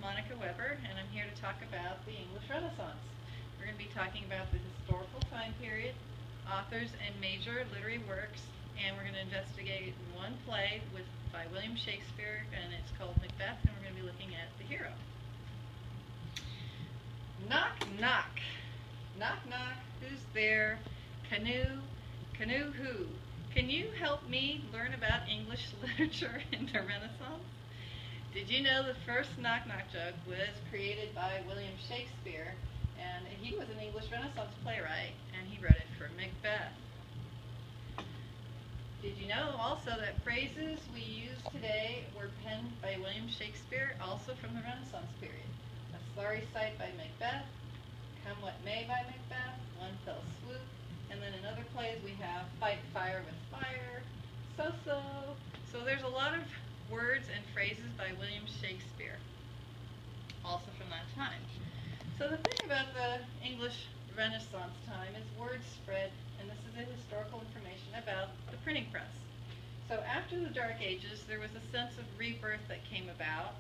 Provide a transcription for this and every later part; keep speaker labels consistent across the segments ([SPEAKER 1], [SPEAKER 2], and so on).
[SPEAKER 1] Monica Weber, and I'm here to talk about the English Renaissance. We're going to be talking about the historical time period, authors and major literary works, and we're going to investigate one play by William Shakespeare, and it's called Macbeth, and we're going to be looking at the hero. Knock, knock. Knock, knock. Who's there? Canoe. Canoe who? Can you help me learn about English literature in the Renaissance? Did you know the first knock-knock joke was created by William Shakespeare, and he was an English Renaissance playwright, and he wrote it for Macbeth. Did you know also that phrases we use today were penned by William Shakespeare, also from the Renaissance period? A sorry sight by Macbeth, come what may by Macbeth, one fell swoop, and then in other plays we have fight fire with fire, so-so. So there's a lot of words and phrases by William Shakespeare, also from that time. So the thing about the English Renaissance time is word spread, and this is the historical information about the printing press. So after the Dark Ages, there was a sense of rebirth that came about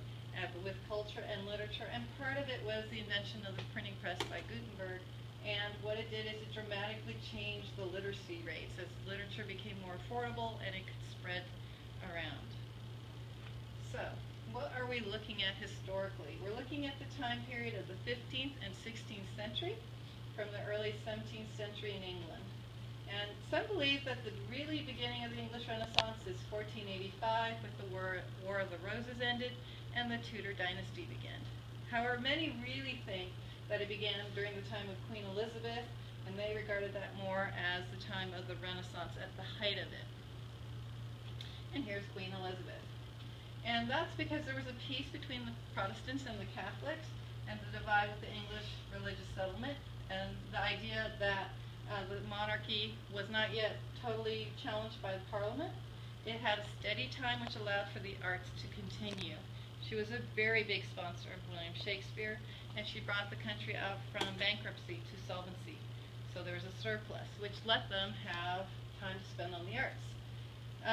[SPEAKER 1] with culture and literature, and part of it was the invention of the printing press by Gutenberg. And what it did is it dramatically changed the literacy rates as literature became more affordable and it could spread around. So, what are we looking at historically? We're looking at the time period of the 15th and 16th century from the early 17th century in England. And some believe that the really beginning of the English Renaissance is 1485 with the War of the Roses ended and the Tudor dynasty began. However, many really think that it began during the time of Queen Elizabeth, and they regarded that more as the time of the Renaissance at the height of it. And here's Queen Elizabeth. And that's because there was a peace between the Protestants and the Catholics, and the divide with the English religious settlement, and the idea that the monarchy was not yet totally challenged by the Parliament. It had a steady time which allowed for the arts to continue. She was a very big sponsor of William Shakespeare, and she brought the country out from bankruptcy to solvency. So there was a surplus, which let them have time to spend on the arts.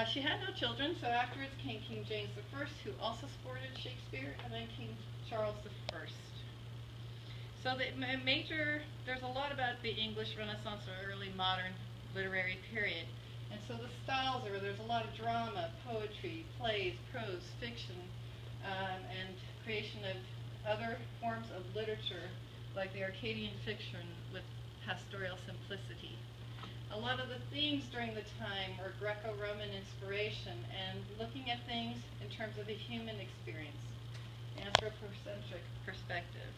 [SPEAKER 1] She had no children, so afterwards came King James I, who also supported Shakespeare, and then King Charles I. So there's a lot about the English Renaissance or early modern literary period. And so the styles there's a lot of drama, poetry, plays, prose, fiction, and creation of other forms of literature, like the Arcadian fiction with pastoral simplicity. A lot of the themes during the time were Greco-Roman inspiration and looking at things in terms of the human experience, anthropocentric perspective.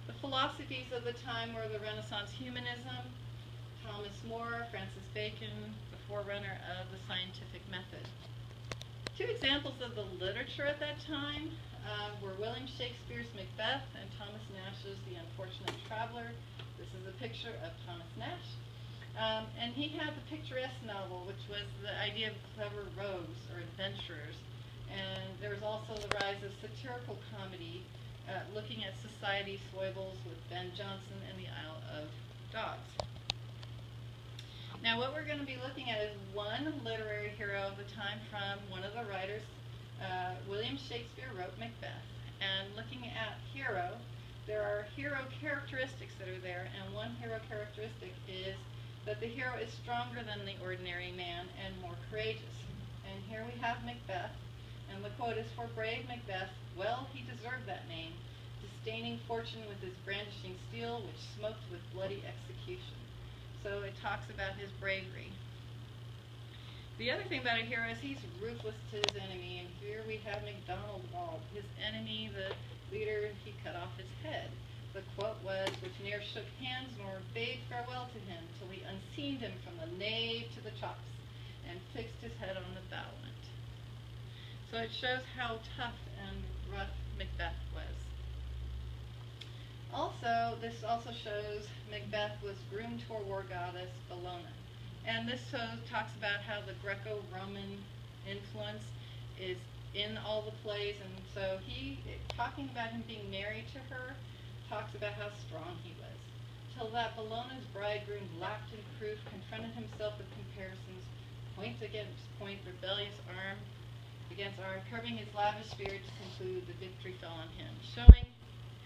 [SPEAKER 1] The philosophies of the time were the Renaissance humanism, Thomas More, Francis Bacon, the forerunner of the scientific method. Two examples of the literature at that time were William Shakespeare's Macbeth and Thomas Nash's The Unfortunate Traveler. This is a picture of Thomas Nash. And he had the picturesque novel, which was the idea of clever rogues or adventurers. And there was also the rise of satirical comedy, looking at society's foibles with Ben Jonson and The Isle of Dogs. Now what we're going to be looking at is one literary hero of the time from one of the writers. William Shakespeare wrote Macbeth. And looking at hero, there are hero characteristics that are there, and one hero characteristic is that the hero is stronger than the ordinary man and more courageous. And here we have Macbeth, and the quote is, "For brave Macbeth, well he deserved that name, disdaining fortune with his brandishing steel, which smoked with bloody execution." So it talks about his bravery. The other thing about a hero is he's ruthless to his enemy, and here we have MacDonald Wald, his enemy, the leader, he cut off his head. The quote was, "Which ne'er shook hands nor bade farewell to him, till he unseamed him from the nave to the chops, and fixed his head on the battlement." So it shows how tough and rough Macbeth was. Also, this also shows Macbeth was groomed to a war goddess, Bellona. And this talks about how the Greco-Roman influence is in all the plays, and so talking about him being married to her, talks about how strong he was. Till that Bellona's bridegroom, lapped in proof, confronted himself with comparisons, point against point, rebellious arm against arm, curbing his lavish spirit to conclude the victory fell on him. showing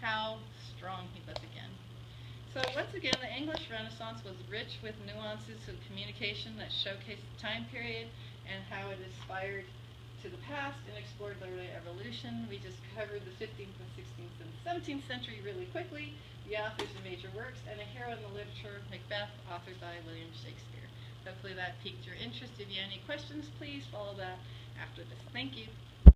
[SPEAKER 1] how strong he was again. So once again, the English Renaissance was rich with nuances of communication that showcased the time period and how it aspired to the past and explored literary evolution. We just covered the 15th and 16th and 17th century really quickly, the authors of major works, and a hero in the literature, Macbeth, authored by William Shakespeare. Hopefully that piqued your interest. If you have any questions, please follow that after this. Thank you.